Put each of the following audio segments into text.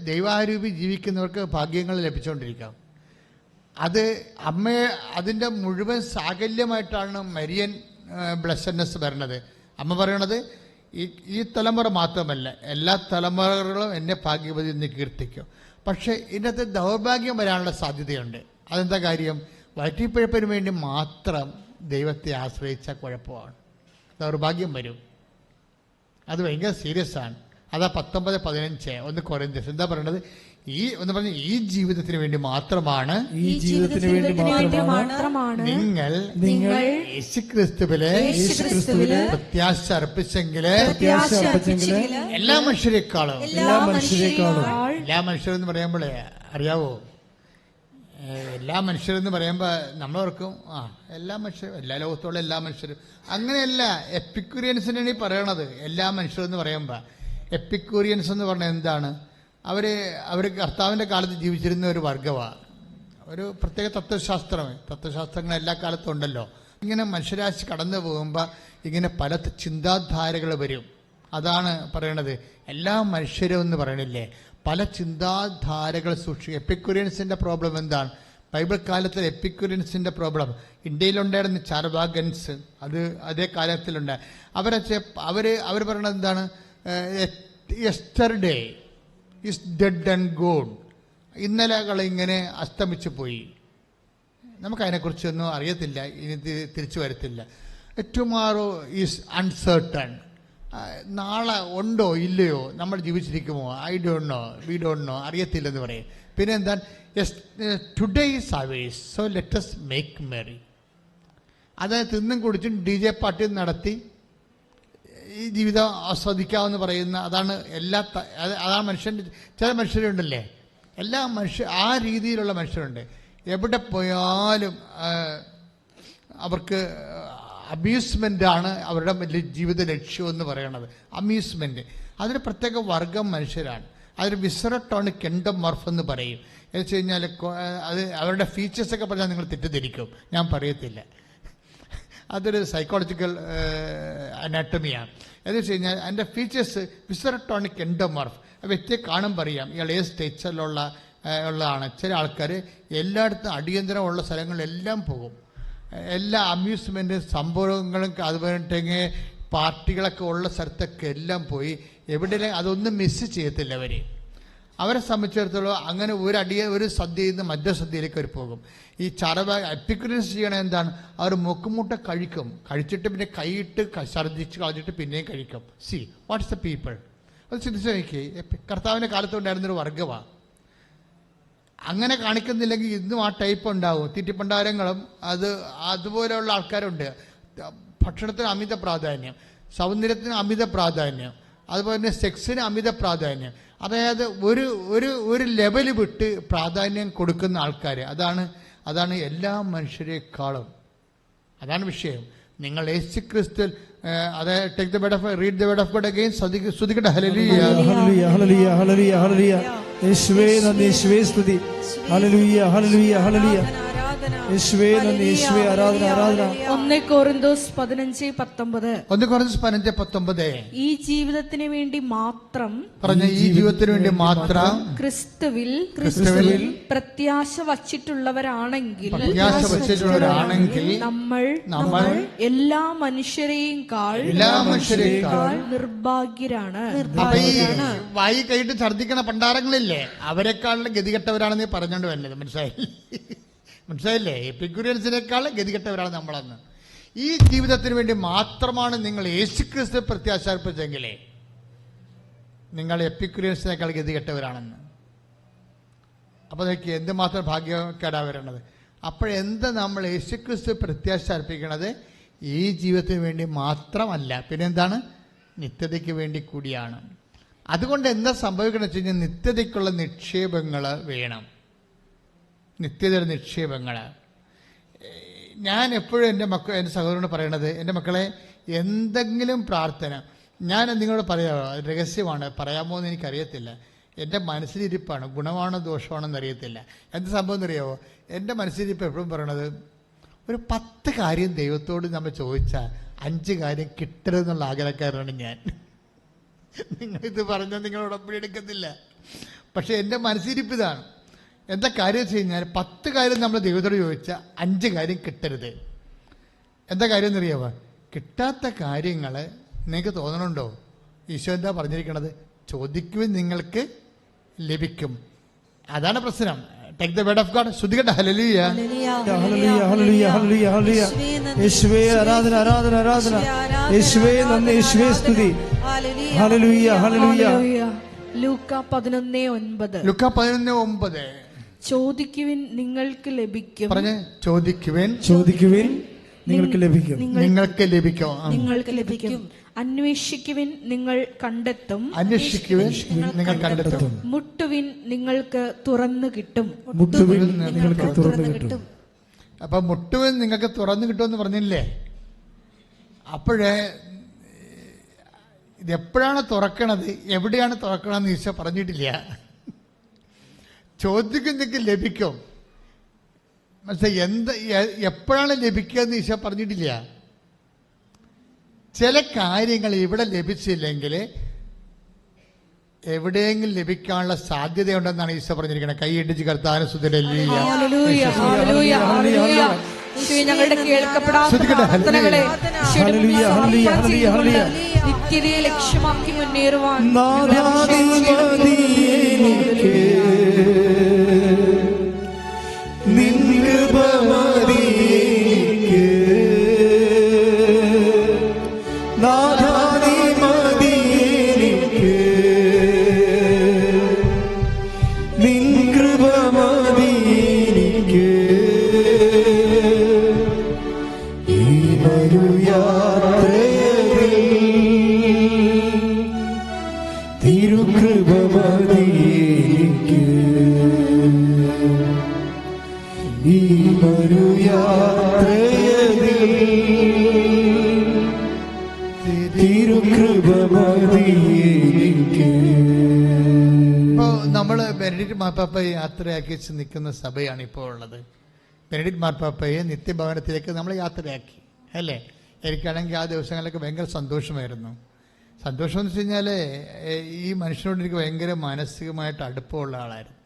ദൈവാരൂപി ജീവിക്കുന്നവർക്ക് ഭാഗ്യങ്ങൾ ലഭിച്ചുകൊണ്ടിരിക്കാം. അത് അതിൻ്റെ മുഴുവൻ സാകല്യമായിട്ടാണ് മരിയൻ ബ്ലെസ്സഡ്നെസ് വരണത്. അമ്മ പറയണത് ഈ തലമുറ മാത്രമല്ല, എല്ലാ തലമുറകളും എന്നെ ഭാഗ്യവതി എന്ന് കീർത്തിക്കും. പക്ഷേ ഇതിനകത്ത് ദൗർഭാഗ്യം വരാനുള്ള സാധ്യതയുണ്ട്. അതെന്താ കാര്യം? വയറ്റിപ്പഴപ്പിന് വേണ്ടി മാത്രം ദൈവത്തെ ആശ്രയിച്ച കുഴപ്പമാണ്, ദൗർഭാഗ്യം വരും. അത് ഭയങ്കര സീരിയസ് ആണ്. അതാ 19:15 1 കൊരിന്ത്യർ എന്താ പറയണത്? ഈ ജീവിതത്തിന് വേണ്ടി മാത്രമാണ് നിങ്ങൾ യേശുക്രിസ്തുവിലെ പ്രത്യാശ അർപ്പിച്ചെങ്കിൽ എല്ലാ മനുഷ്യരെക്കാളും എല്ലാ മനുഷ്യരെന്ന് പറയുമ്പോഴേ അറിയാവോ, എല്ലാ മനുഷ്യരെന്ന് പറയുമ്പോൾ നമ്മളോർക്കും എല്ലാ മനുഷ്യരും, എല്ലാ ലോകത്തോളം എല്ലാ മനുഷ്യരും. അങ്ങനെയല്ല, എപ്പിക്യൂരിയൻസിനാണ് ഈ പറയണത്. എല്ലാ മനുഷ്യരെന്ന് പറയുമ്പോൾ എപ്പിക്യൂരിയൻസ് എന്ന് പറഞ്ഞാൽ എന്താണ്? അവർ കർത്താവിൻ്റെ കാലത്ത് ജീവിച്ചിരുന്ന ഒരു വർഗമാണ്, ഒരു പ്രത്യേക തത്വശാസ്ത്രങ്ങൾ എല്ലാ കാലത്തും ഉണ്ടല്ലോ. ഇങ്ങനെ മനുഷ്യരാശി കടന്നു പോകുമ്പോൾ ഇങ്ങനെ പല ചിന്താധാരകൾ വരും. അതാണ് പറയണത്, എല്ലാ മനുഷ്യരും എന്ന് പറയണില്ലേ, പല ചിന്താധാരകൾ സൂക്ഷിക്കും. എപ്പിക്യൂരിയൻസിൻ്റെ പ്രോബ്ലം എന്താണ്? ബൈബിൾ കാലത്തിൽ എപ്പിക്യൂരിയൻസിൻ്റെ പ്രോബ്ലം ഇന്ത്യയിലുണ്ടായിരുന്ന ചാർവാകൻസ്, അത് അതേ കാലത്തിലുണ്ട്. അവർ പറയണത് എന്താണ്? Yesterday is dead and God. ഇന്നലകളിങ്ങനെ അസ്തമിച്ചു പോയി, നമുക്കതിനെക്കുറിച്ചൊന്നും അറിയത്തില്ല, ഇനി തിരിച്ചു വരത്തില്ല. Tomorrow is uncertain. നാളെ ഉണ്ടോ ഇല്ലയോ, നമ്മൾ ജീവിച്ചിരിക്കുമോ, I don't know, we don't know, അറിയത്തില്ലെന്ന് പറയും. പിന്നെ എന്താണ്? Today is ours, so let us make merry. അത് തിന്നും കുടിച്ചും DJ പാർട്ടി നടത്തി ഈ ജീവിതം ആസ്വദിക്കാമെന്ന് പറയുന്ന അതാണ് അതാണ് മനുഷ്യൻ്റെ. ചില മനുഷ്യരുണ്ടല്ലേ, ആ രീതിയിലുള്ള മനുഷ്യരുണ്ട്. എവിടെ പോയാലും അവർക്ക് അമ്യൂസ്മെൻ്റാണ് അവരുടെ വലിയ ജീവിത ലക്ഷ്യമെന്ന് പറയണത്. അമ്യൂസ്മെൻറ്റ് അതൊരു പ്രത്യേക വർഗം മനുഷ്യരാണ്. അതൊരു വിസറട്ടോണിക് എൻഡോമോർഫ് എന്ന് പറയും. എന്ന് വെച്ച് കഴിഞ്ഞാൽ അത് അവരുടെ ഫീച്ചേഴ്സൊക്കെ പറഞ്ഞാൽ നിങ്ങൾ തെറ്റിദ്ധരിക്കും, ഞാൻ പറയത്തില്ല. അതൊരു സൈക്കോളജിക്കൽ അനാട്ടമിയാണ്. എന്ന് വെച്ച് കഴിഞ്ഞാൽ അതിൻ്റെ ഫീച്ചേഴ്സ് വിസറട്ടോണിക് എൻഡോമോർഫ്. ആ വ്യക്തിയെ കാണുമ്പോൾ പറയാം ഇയാൾ ഏത് സ്റ്റേറ്റ്സിലുള്ളതാണ്. ചില ആൾക്കാർ എല്ലായിടത്തും അടിയന്തരമുള്ള സ്ഥലങ്ങളിലെല്ലാം പോകും. എല്ലാ അമ്യൂസ്മെൻറ്റ് സംഭവങ്ങളും അതുപോലെ പാർട്ടികളൊക്കെ ഉള്ള സ്ഥലത്തൊക്കെ എല്ലാം പോയി എവിടെയും അതൊന്നും മിസ് ചെയ്യത്തില്ല. അവരെ സംബന്ധിച്ചിടത്തോളം അങ്ങനെ ഒരു സദ്യയിൽ നിന്ന് മറ്റൊരു സദ്യയിലേക്ക് അവർ പോകും. ഈ എപ്പിക്യൂരിയൻസ് ചെയ്യണത് എന്താണ്? അവർ മുക്കുമുട്ട കഴിച്ചിട്ട് പിന്നെ കൈയിട്ട് ഛർദ്ദിച്ച് കളഞ്ഞിട്ട് പിന്നെയും കഴിക്കും. C what's the people. അത് ചിന്തിച്ച് നോക്കി, കർത്താവിൻ്റെ കാലത്തുണ്ടായിരുന്നൊരു വർഗമാണ്. അങ്ങനെ കാണിക്കുന്നില്ലെങ്കിൽ ഇന്നും ആ ടൈപ്പ് ഉണ്ടാവും. തീറ്റിപ്പണ്ടാരങ്ങളും അതുപോലെയുള്ള ആൾക്കാരുണ്ട്. ഭക്ഷണത്തിന് അമിത പ്രാധാന്യം, സൗന്ദര്യത്തിന് അമിത പ്രാധാന്യം, അതുപോലെ തന്നെ സെക്സിന് അമിത പ്രാധാന്യം. അതായത് ഒരു ലെവൽ വിട്ട് പ്രാധാന്യം കൊടുക്കുന്ന ആൾക്കാർ. അതാണ് എല്ലാ മനുഷ്യരെക്കാളും. അതാണ് വിഷയം. നിങ്ങൾ യേശുക്രിസ്തുവിൽ അതായത് take the word of read the word of God again. ശ്രദ്ധിക്കട്ടെ. ഹല്ലേലൂയ ഹല്ലേലൂയ ഹല്ലേലൂയ ഹല്ലേലൂയ ഹല്ലേലൂയ. യേശുവേ നന്ദി, യേശുവേ സ്തുതി. ഹല്ലേലൂയ ഹല്ലേലൂയ ഹല്ലേലൂയ. യേശുവേ നന്ദി, യേശുവേ ആരാധന ആരാധന. 1 കൊരിന്തോസ് 15:19. 1 കൊരിന്തോസ് 15:19. ഈ ജീവിതത്തിന് വേണ്ടി മാത്രം ഈ ജീവിതത്തിന് വേണ്ടി മാത്രം ക്രിസ്തുവിൽ പ്രത്യാശ വച്ചിട്ടുള്ളവരാണെങ്കിൽ നമ്മൾ എല്ലാ മനുഷ്യരെയും നിർഭാഗ്യരാണ്. വായി കൈയിട്ട് ഛർദ്ദിക്കണ പണ്ടാരങ്ങളില്ലേ, അവരെക്കാളും ഗതികെട്ടവരാണെന്ന് പറഞ്ഞോണ്ട് വരുന്നത്. മനസ്സിലായില്ലേ? എപ്പിക്യൂരിയൻസിനേക്കാൾ ഗതികെട്ടവരാണ് നമ്മളെന്ന്. ഈ ജീവിതത്തിന് വേണ്ടി മാത്രമാണ് നിങ്ങൾ യേശുക്രിസ്തു പ്രത്യാശ അർപ്പിച്ചെങ്കിലേ നിങ്ങൾ എപ്പിക്യൂരിയൻസിനേക്കാൾ ഗതികെട്ടവരാണെന്ന്. അപ്പോൾ നോക്കി എന്തുമാത്രം ഭാഗ്യക്കേടാ വരണത്. അപ്പോഴെന്താ നമ്മൾ യേശുക്രിസ്തു പ്രത്യാശ അർപ്പിക്കണത്? ഈ ജീവിതത്തിന് വേണ്ടി മാത്രമല്ല, പിന്നെന്താണ്? നിത്യതയ്ക്ക് വേണ്ടി കൂടിയാണ്. അതുകൊണ്ട് എന്താ സംഭവിക്കണമെന്ന് വെച്ച് കഴിഞ്ഞാൽ നിത്യതയ്ക്കുള്ള നിക്ഷേപങ്ങൾ വേണം. നിത്യതയുടെ നിക്ഷേപങ്ങൾ. ഞാൻ എപ്പോഴും എൻ്റെ സഹോദരനോട് പറയണത്, എൻ്റെ മക്കളെ എന്തെങ്കിലും പ്രാർത്ഥന ഞാൻ നിങ്ങളോട് പറയാമോ? രഹസ്യമാണ്, പറയാമോ എന്ന് എനിക്കറിയത്തില്ല. എൻ്റെ മനസ്സിലിരിപ്പാണ്, ഗുണമാണോ ദോഷമാണോ എന്നറിയത്തില്ല. എന്ത് സംഭവം എന്നറിയാമോ? എൻ്റെ മനസ്സിലിരിപ്പ് എപ്പോഴും പറയണത്, ഒരു 10 കാര്യം ദൈവത്തോട് നമ്മൾ ചോദിച്ചാൽ 5 കാര്യം കിട്ടരുതെന്നുള്ള ആഗ്രഹക്കാരനാണ് ഞാൻ. നിങ്ങളിത് പറഞ്ഞാൽ നിങ്ങളോട് ഒപ്പിടി എടുക്കത്തില്ല. പക്ഷെ എൻ്റെ മനസ്സിരിപ്പ് ഇതാണ്. എന്താ കാര്യം വെച്ച് കഴിഞ്ഞാൽ 10 കാര്യം നമ്മൾ ദൈവത്തോട് ചോദിച്ചാൽ 5 കാര്യം കിട്ടരുത്. എന്താ കാര്യം എന്നറിയാമോ? കിട്ടാത്ത കാര്യങ്ങൾ നിങ്ങൾക്ക് തോന്നണുണ്ടോ? ഈശോ എന്താ പറഞ്ഞിരിക്കണത്? ചോദിക്കുവിൻ നിങ്ങൾക്ക് ലഭിക്കും. അതാണ് പ്രശ്നം. Take the word of God. ശ്രുതികട്ടെ. ഹല്ലേലൂയ ഹല്ലേലൂയ ഹല്ലേലൂയ ഹല്ലേലൂയ ഹല്ലേലൂയ. യേശുവേ ആരാധന ആരാധന ആരാധന. യേശുവേ നന്ദി, യേശുവേ സ്തുതി. ഹല്ലേലൂയ ഹല്ലേലൂയ. ലൂക്ക 11:9. ലൂക്ക 11:9. ചോദിക്കുവിൻ നിങ്ങൾക്ക് ലഭിക്കും. പറഞ്ഞേ. ചോദിക്കുവിൻ ചോദിക്കുവിൻ നിങ്ങൾക്ക് ലഭിക്കും. നിങ്ങൾക്ക് ലഭിക്കും. നിങ്ങൾക്ക് ലഭിക്കും. അന്വേഷിക്കുവിൻ നിങ്ങൾ കണ്ടെത്തും. അന്വേഷിക്കുവിൻ നിങ്ങൾ കണ്ടെത്തും. മുട്ടുവിൻ നിങ്ങൾക്ക് തുറന്നു കിട്ടും. മുട്ടുവിൻ നിങ്ങൾക്ക് തുറന്നു കിട്ടും. അപ്പൊ മുട്ടുവിൻ നിങ്ങൾക്ക് തുറന്നു കിട്ടുമെന്ന് പറഞ്ഞില്ലേ? അപ്പോഴേ ഇതെപ്പോഴാണ് തുറക്കണത്, എവിടെയാണ് തുറക്കണമെന്ന് ഈശോ പറഞ്ഞിട്ടില്ല. ചോദിക്കും നിങ്ങൾക്ക് ലഭിക്കും. എപ്പോഴാണ് ലഭിക്കുക എന്ന് ഈശോ പറഞ്ഞിട്ടില്ല. ചില കാര്യങ്ങൾ ഇവിടെ ലഭിച്ചില്ലെങ്കിൽ എവിടെയെങ്കിലും ലഭിക്കാനുള്ള സാധ്യതയുണ്ടെന്നാണ് ഈശോ പറഞ്ഞിരിക്കുന്നത്. കൈയിടിച്ച് കർത്താവിനെ സ്തുതിക്കട്ടെ. ഞങ്ങളുടെ കേൾക്കപ്പെടാത്ത പ്രാർത്ഥനകളെ നിത്യതയെ ലക്ഷ്യമാക്കി മുന്നേറുവാൻ നമ്മൾ ബെനഡിക്ട് മാർപ്പാപ്പയെ യാത്രയാക്കി വെച്ച് നിൽക്കുന്ന സഭയാണ് ഇപ്പോൾ ഉള്ളത്. ബെനഡിക്ട് മാർപ്പാപ്പയെ നിത്യഭവനത്തിലേക്ക് നമ്മൾ യാത്രയാക്കി അല്ലേ? എനിക്കാണെങ്കിൽ ആ ദിവസങ്ങളിലൊക്കെ ഭയങ്കര സന്തോഷമായിരുന്നു. സന്തോഷം എന്ന് വെച്ച് കഴിഞ്ഞാൽ ഈ മനുഷ്യനോട് എനിക്ക് ഭയങ്കര മാനസികമായിട്ട് അടുപ്പമുള്ള ആളായിരുന്നു.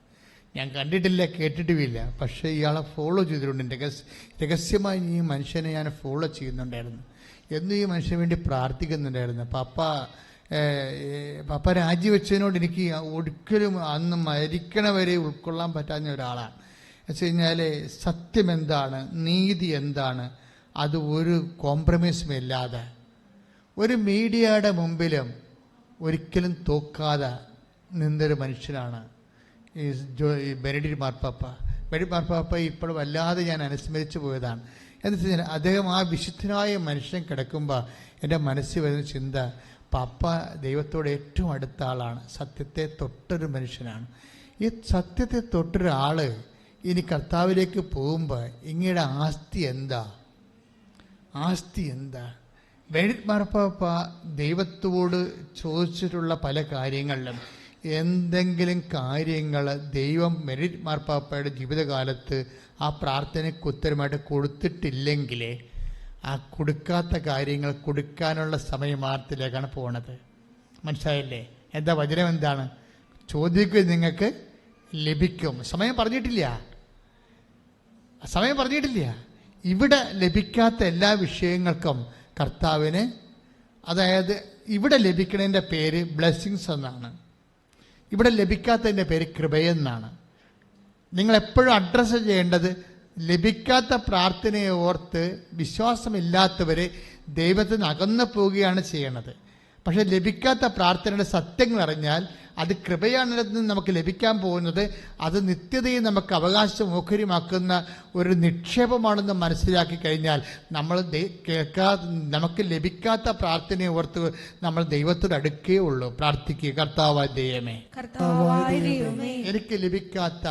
ഞാൻ കണ്ടിട്ടില്ല, കേട്ടിട്ടുമില്ല, പക്ഷേ ഇയാളെ ഫോളോ ചെയ്തിട്ടുണ്ട്. രഹസ്യമായി ഈ മനുഷ്യനെ ഞാൻ ഫോളോ ചെയ്യുന്നുണ്ടായിരുന്നു. എന്നും ഈ മനുഷ്യന് വേണ്ടി പ്രാർത്ഥിക്കുന്നുണ്ടായിരുന്നു. പാപ്പ രാജിവെച്ചതിനോട് എനിക്ക് ഒരിക്കലും അന്ന് മരിക്കണവരെ ഉൾക്കൊള്ളാൻ പറ്റാഞ്ഞ ഒരാളാണ്. വെച്ച് കഴിഞ്ഞാൽ സത്യം എന്താണ്, നീതി എന്താണ്, അത് ഒരു കോംപ്രമൈസും ഇല്ലാതെ ഒരു മീഡിയയുടെ മുമ്പിലും ഒരിക്കലും തോക്കാതെ നിന്നൊരു മനുഷ്യനാണ് ഈ ബെനഡിക്ട് മാർപ്പാപ്പ. ബെനഡിക്ട് മാർപ്പാപ്പ ഇപ്പോൾ വല്ലാതെ ഞാൻ അനുസ്മരിച്ചു പോയതാണ്. എന്ന് വെച്ച് കഴിഞ്ഞാൽ അദ്ദേഹം ആ വിശുദ്ധനായ മനുഷ്യൻ കിടക്കുമ്പോൾ എൻ്റെ മനസ്സിൽ വരുന്ന ചിന്ത, പാപ്പ ദൈവത്തോട് ഏറ്റവും അടുത്ത ആളാണ്, സത്യത്തെ തൊട്ടൊരു മനുഷ്യനാണ്. ഈ സത്യത്തെ തൊട്ടൊരാൾ ഇനി കർത്താവിലേക്ക് പോകുമ്പോൾ ഇങ്ങയുടെ ആസ്തി എന്താ? ബെനഡിക്ട് മാർപ്പാപ്പ ദൈവത്തോട് ചോദിച്ചിട്ടുള്ള പല കാര്യങ്ങളിലും എന്തെങ്കിലും കാര്യങ്ങൾ ദൈവം ബെനഡിക്ട് മാർപ്പാപ്പയുടെ ജീവിതകാലത്ത് ആ പ്രാർത്ഥനയ്ക്ക് ഉത്തരമായിട്ട് കൊടുത്തിട്ടില്ലെങ്കിൽ ആ കൊടുക്കാത്ത കാര്യങ്ങൾ കൊടുക്കാനുള്ള സമയമാർത്തിലേക്കാണ് പോണത്. മനസ്സിലായില്ലേ? എന്താ വചനം എന്താണ്? ചോദിക്കുക നിങ്ങൾക്ക് ലഭിക്കും. സമയം പറഞ്ഞിട്ടില്ല. ഇവിടെ ലഭിക്കാത്ത എല്ലാ വിഷയങ്ങൾക്കും കർത്താവിന്, അതായത് ഇവിടെ ലഭിക്കുന്നതിൻ്റെ പേര് ബ്ലെസ്സിങ്സ് എന്നാണ്, ഇവിടെ ലഭിക്കാത്തതിൻ്റെ പേര് കൃപയെന്നാണ്. നിങ്ങളെപ്പോഴും അഡ്രസ്സ് ചെയ്യേണ്ടത് ലഭിക്കാത്ത പ്രാർത്ഥനയെ ഓർത്ത് വിശ്വാസമില്ലാത്തവർ ദൈവത്തിൽ നിന്ന് അകന്നു പോവുകയാണ് ചെയ്യണത്. പക്ഷെ ലഭിക്കാത്ത പ്രാർത്ഥനയുടെ സത്യങ്ങൾ അറിഞ്ഞാൽ അത് കൃപയാണെന്ന് നമുക്ക് ലഭിക്കാൻ പോകുന്നത്, അത് നിത്യതയെ നമുക്ക് അവകാശം ഓഹരിമാക്കുന്ന ഒരു നിക്ഷേപമാണെന്ന് മനസ്സിലാക്കി കഴിഞ്ഞാൽ നമ്മൾ നമുക്ക് ലഭിക്കാത്ത പ്രാർത്ഥനയെ ഓർത്ത് നമ്മൾ ദൈവത്തോട് അടുക്കുകയുള്ളൂ. പ്രാർത്ഥിക്കുക, കർത്താവായ ദൈവമേ, എനിക്ക് ലഭിക്കാത്ത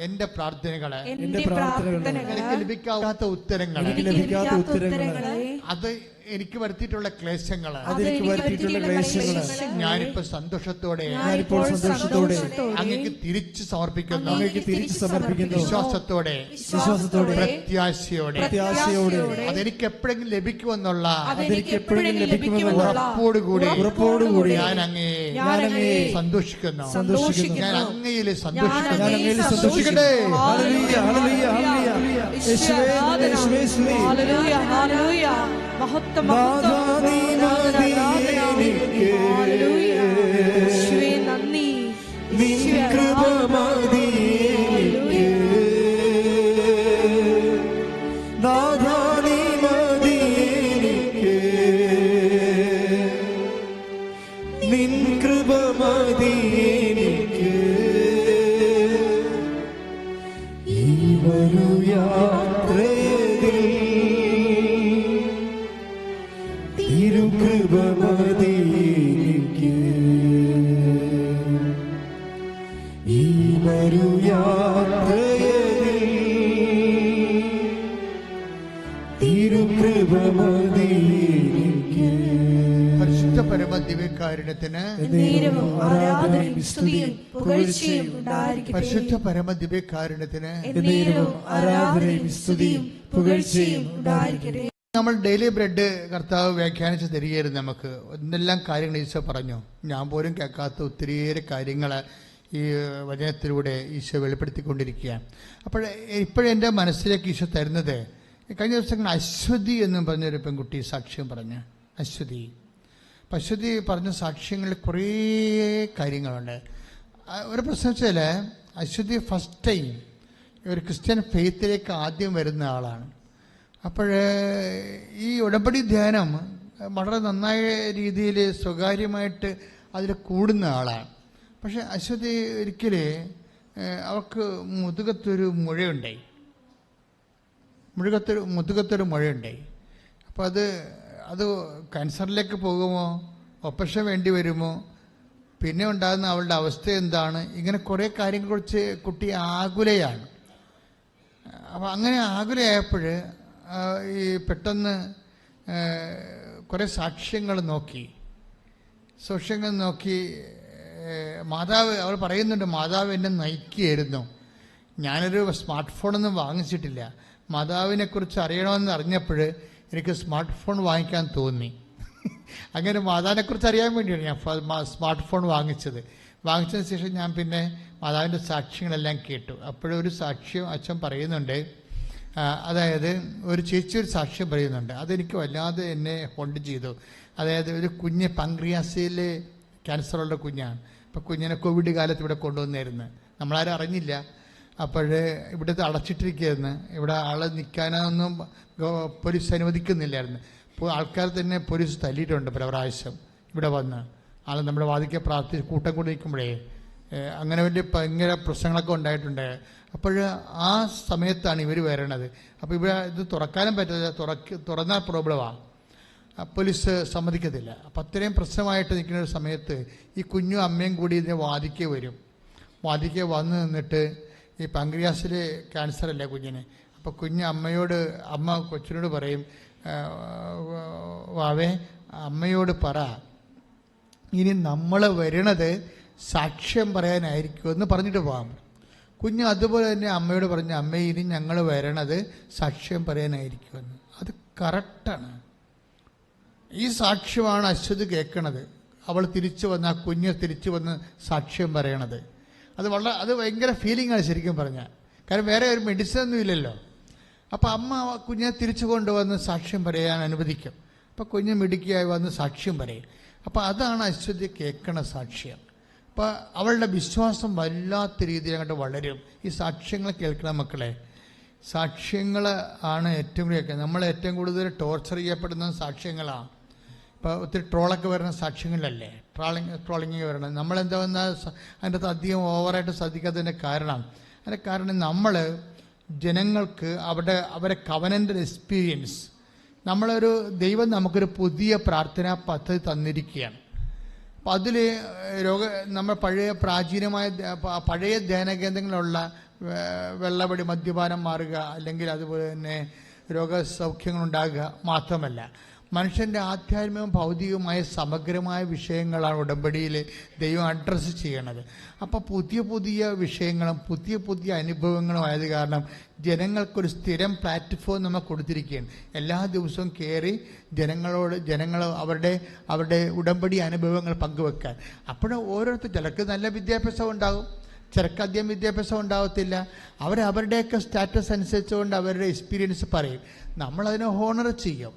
എന്റെ പ്രാർത്ഥനകളെ, എനിക്ക് ലഭിക്കാത്ത ഉത്തരങ്ങളെ അത് എനിക്ക് വരുത്തിയിട്ടുള്ള ക്ലേശങ്ങള്, അതെനിക്ക് വരുത്തിയിട്ടുള്ള ക്ലേശങ്ങള് ഞാനിപ്പോ സന്തോഷത്തോടെ അങ്ങേക്ക് തിരിച്ചു സമർപ്പിക്കുന്നു. വിശ്വാസത്തോടെ പ്രത്യാശയോടെ അതെനിക്ക് എപ്പോഴെങ്കിലും ലഭിക്കുമെന്നുള്ള ഉറപ്പോടുകൂടി ഞാൻ അങ്ങയെ സന്തോഷിക്കുന്നു. ഞാൻ അങ്ങയിൽ സന്തോഷിക്കട്ടെ. പരിശുദ്ധ പരമ ദിവ്യകാരുണ്യത്തിന് പരിശുദ്ധ പരമ ദിവ്യകാരുണ്യത്തിന് നമ്മൾ ഡെയിലി ബ്രെഡ് കർത്താവ് വ്യാഖ്യാനിച്ച് തരികയായിരുന്നു. നമുക്ക് എന്തെല്ലാം കാര്യങ്ങൾ ഈശോ പറഞ്ഞു. ഞാൻ പോലും കേൾക്കാത്ത ഒത്തിരിയേറെ കാര്യങ്ങൾ ഈ വചനത്തിലൂടെ ഈശോ വെളിപ്പെടുത്തിക്കൊണ്ടിരിക്കുകയാണ്. ഇപ്പോഴെൻ്റെ മനസ്സിലേക്ക് ഈശോ തരുന്നത്, കഴിഞ്ഞ ദിവസങ്ങൾ അശ്വതി എന്നും പറഞ്ഞൊരു പെൺകുട്ടി സാക്ഷ്യം പറഞ്ഞ്, അശ്വതി പറഞ്ഞ സാക്ഷ്യങ്ങളിൽ കുറേ കാര്യങ്ങളുണ്ട്. ഒരു പ്രശ്നം വെച്ചാൽ അശ്വതി ഫസ്റ്റ് ടൈം ഒരു ക്രിസ്ത്യൻ ഫെയ്ത്തിലേക്ക് ആദ്യം വരുന്ന ആളാണ്. ഈ ഉടമ്പടി ധ്യാനം വളരെ നന്നായ രീതിയിൽ സ്വകാര്യമായിട്ട് അതിൽ കൂടുന്ന ആളാണ്. പക്ഷെ അശ്വതി ഒരിക്കൽ അവൾക്ക് മുതുകത്തൊരു മുഴയുണ്ടായി. അപ്പോൾ അത് ക്യാൻസറിലേക്ക് പോകുമോ, ഓപ്പറേഷൻ വേണ്ടി വരുമോ, പിന്നെ ഉണ്ടാകുന്ന അവളുടെ അവസ്ഥ എന്താണ്, ഇങ്ങനെ കുറേ കാര്യങ്ങളെക്കുറിച്ച് കുട്ടി ആകുലയാണ്. അപ്പോൾ അങ്ങനെ ആകുലയായപ്പോൾ ഈ പെട്ടെന്ന് കുറേ സാക്ഷ്യങ്ങൾ നോക്കി മാതാവ്, അവൾ പറയുന്നുണ്ട്, മാതാവ് എന്നെ നയിക്കുകയായിരുന്നു. ഞാനൊരു സ്മാർട്ട് ഫോണൊന്നും വാങ്ങിച്ചിട്ടില്ല. മാതാവിനെക്കുറിച്ച് അറിയണമെന്ന് അറിഞ്ഞപ്പോൾ എനിക്ക് സ്മാർട്ട് ഫോൺ വാങ്ങിക്കാൻ തോന്നി. അങ്ങനെ മാതാവിനെക്കുറിച്ച് അറിയാൻ വേണ്ടിയാണ് ഞാൻ സ്മാർട്ട് ഫോൺ വാങ്ങിച്ചതിന് ശേഷം ഞാൻ പിന്നെ മാതാവിൻ്റെ സാക്ഷ്യങ്ങളെല്ലാം കേട്ടു. അപ്പോഴൊരു സാക്ഷ്യം അച്ഛൻ പറയുന്നുണ്ട്, അതായത് ഒരു ചേച്ചി ഒരു സാക്ഷ്യം പറയുന്നുണ്ട്, അതെനിക്ക് വല്ലാതെ എന്നെ ഹോൾഡ് ചെയ്തു. അതായത് ഒരു കുഞ്ഞ് പങ്ക്രിയാസിൽ ക്യാൻസറുള്ള കുഞ്ഞാണ്. അപ്പോൾ കുഞ്ഞിനെ കോവിഡ് കാലത്ത് ഇവിടെ കൊണ്ടുവന്നായിരുന്നു. നമ്മളാരും അറിഞ്ഞില്ല. ഇവിടുത്തെ അടച്ചിട്ടിരിക്കുകയായിരുന്നു. ഇവിടെ ആൾ നിൽക്കാനൊന്നും പോലീസ് അനുവദിക്കുന്നില്ലായിരുന്നു. ആൾക്കാർ തന്നെ പോലീസ് തല്ലിയിട്ടുണ്ട് പല പ്രാവശ്യം ഇവിടെ വന്ന്. ആൾ നമ്മുടെ വാദിക്കെ പ്രാർത്ഥിച്ച് കൂട്ടം കൂടി നിൽക്കുമ്പോഴേ അങ്ങനെ വലിയ ഭയങ്കര പ്രശ്നങ്ങളൊക്കെ ഉണ്ടായിട്ടുണ്ട്. ആ സമയത്താണ് ഇവർ വരണത്. അപ്പോൾ ഇവിടെ ഇത് തുറക്കാനും പറ്റില്ല, തുറന്നാൽ പ്രോബ്ലമാണ്, പോലീസ് സമ്മതിക്കത്തില്ല. അപ്പം അത്രയും പ്രശ്നമായിട്ട് നിൽക്കുന്ന ഒരു സമയത്ത് ഈ കുഞ്ഞും അമ്മയും കൂടി ഇതിനെ വാദിക്കെ വന്ന് നിന്നിട്ട്, ഈ പങ്ക്രിയാസിൽ ക്യാൻസർ അല്ലേ കുഞ്ഞിന്. അപ്പോൾ അമ്മ കൊച്ചിനോട് പറയും, വാവേ അമ്മയോട് പറ, ഇനി നമ്മൾ വരണത് സാക്ഷ്യം പറയാനായിരിക്കുമെന്ന് പറഞ്ഞിട്ട് പോകാം. കുഞ്ഞ് അതുപോലെ തന്നെ അമ്മയോട് പറഞ്ഞു, അമ്മ ഇനി ഞങ്ങൾ വരണത് സാക്ഷ്യം പറയാനായിരിക്കുമെന്ന്. അത് കറക്റ്റാണ്. ഈ സാക്ഷ്യമാണ് അശ്വതി കേൾക്കണത്. അവൾ തിരിച്ചു വന്ന്, ആ കുഞ്ഞ് തിരിച്ചു വന്ന് സാക്ഷ്യം പറയണത്. അത് ഭയങ്കര ഫീലിംഗാണ് ശരിക്കും പറഞ്ഞാൽ. കാരണം വേറെ ഒരു മെഡിസിൻ ഒന്നും ഇല്ലല്ലോ. അപ്പം അമ്മ കുഞ്ഞിനെ തിരിച്ചു കൊണ്ടുവന്ന് സാക്ഷ്യം പറയാൻ അനുവദിക്കും. അപ്പം കുഞ്ഞ് മിടുക്കിയായി വന്ന് സാക്ഷ്യം പറയും. അപ്പം അതാണ് അശ്വതി കേൾക്കണ സാക്ഷ്യം. അപ്പം അവളുടെ വിശ്വാസം വല്ലാത്ത രീതിയിൽ അങ്ങോട്ട് വളരും. ഈ സാക്ഷ്യങ്ങൾ കേൾക്കണം മക്കളെ. സാക്ഷ്യങ്ങൾ ആണ് ഏറ്റവും കൂടുതൽ നമ്മൾ ഏറ്റവും കൂടുതൽ ടോർച്ചർ ചെയ്യപ്പെടുന്ന സാക്ഷ്യങ്ങളാണ്. ഇപ്പോൾ ഒത്തിരി ട്രോളൊക്കെ വരുന്ന സാക്ഷ്യങ്ങളല്ലേ, ട്രോളിങ് വരണം. നമ്മളെന്താ വന്നാൽ അതിൻ്റെ അകത്ത് അധികം ഓവറായിട്ട് ശ്രദ്ധിക്കാത്തതിൻ്റെ കാരണം നമ്മൾ ജനങ്ങൾക്ക് അവരെ കവനൻ്റ് എക്സ്പീരിയൻസ്, ദൈവം നമുക്കൊരു പുതിയ പ്രാർത്ഥനാ പദ്ധതി തന്നിരിക്കുകയാണ്. അപ്പം അതിൽ നമ്മൾ പഴയ ധ്യാന കേന്ദ്രങ്ങളുള്ള വെള്ളപടി മദ്യപാനം മാറുക, അല്ലെങ്കിൽ അതുപോലെ തന്നെ രോഗസൗഖ്യങ്ങളുണ്ടാകുക മാത്രമല്ല, മനുഷ്യൻ്റെ ആധ്യാത്മികവും ഭൗതികവുമായ സമഗ്രമായ വിഷയങ്ങളാണ് ഉടമ്പടിയിൽ ദൈവം അഡ്രസ്സ് ചെയ്യണത്. അപ്പോൾ പുതിയ പുതിയ വിഷയങ്ങളും പുതിയ പുതിയ അനുഭവങ്ങളും ആയത് കാരണം ജനങ്ങൾക്കൊരു സ്ഥിരം പ്ലാറ്റ്ഫോം നമ്മൾ കൊടുത്തിരിക്കുകയാണ്. എല്ലാ ദിവസവും കയറി ജനങ്ങൾ അവരുടെ ഉടമ്പടി അനുഭവങ്ങൾ പങ്കുവെക്കാൻ. അപ്പോൾ ഓരോരുത്തർ, ചിലർക്ക് നല്ല വിദ്യാഭ്യാസം ഉണ്ടാകും, ചിലർക്ക് അധികം വിദ്യാഭ്യാസം ഉണ്ടാകത്തില്ല. അവരുടെയൊക്കെ സ്റ്റാറ്റസ് അനുസരിച്ചുകൊണ്ട് അവരുടെ എക്സ്പീരിയൻസ് പറയും. നമ്മളതിനെ ഹോണർ ചെയ്യും.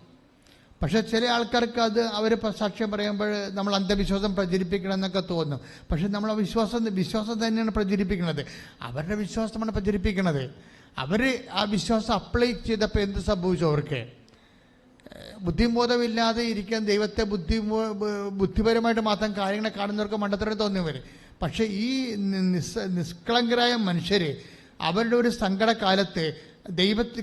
പക്ഷേ ചില ആൾക്കാർക്ക് അത് അവർ സാക്ഷ്യം പറയുമ്പോൾ നമ്മൾ അന്ധവിശ്വാസം പ്രചരിപ്പിക്കണം എന്നൊക്കെ തോന്നും. പക്ഷെ നമ്മൾ വിശ്വാസം തന്നെയാണ് പ്രചരിപ്പിക്കുന്നത്. അവരുടെ വിശ്വാസമാണ് പ്രചരിപ്പിക്കുന്നത്. അവർ ആ വിശ്വാസം അപ്ലൈ ചെയ്തപ്പോൾ എന്ത് സംഭവിച്ചു? അവർക്ക് ബുദ്ധിബോധമില്ലാതെ ഇരിക്കാൻ ദൈവത്തെ ബുദ്ധിപരമായിട്ട് മാത്രം കാര്യങ്ങളെ കാണുന്നവർക്ക് മണ്ടത്തരം തോന്നിയവർ. പക്ഷേ ഈ നിഷ്കളങ്കരായ മനുഷ്യർ അവരുടെ ഒരു സങ്കടകാലത്ത്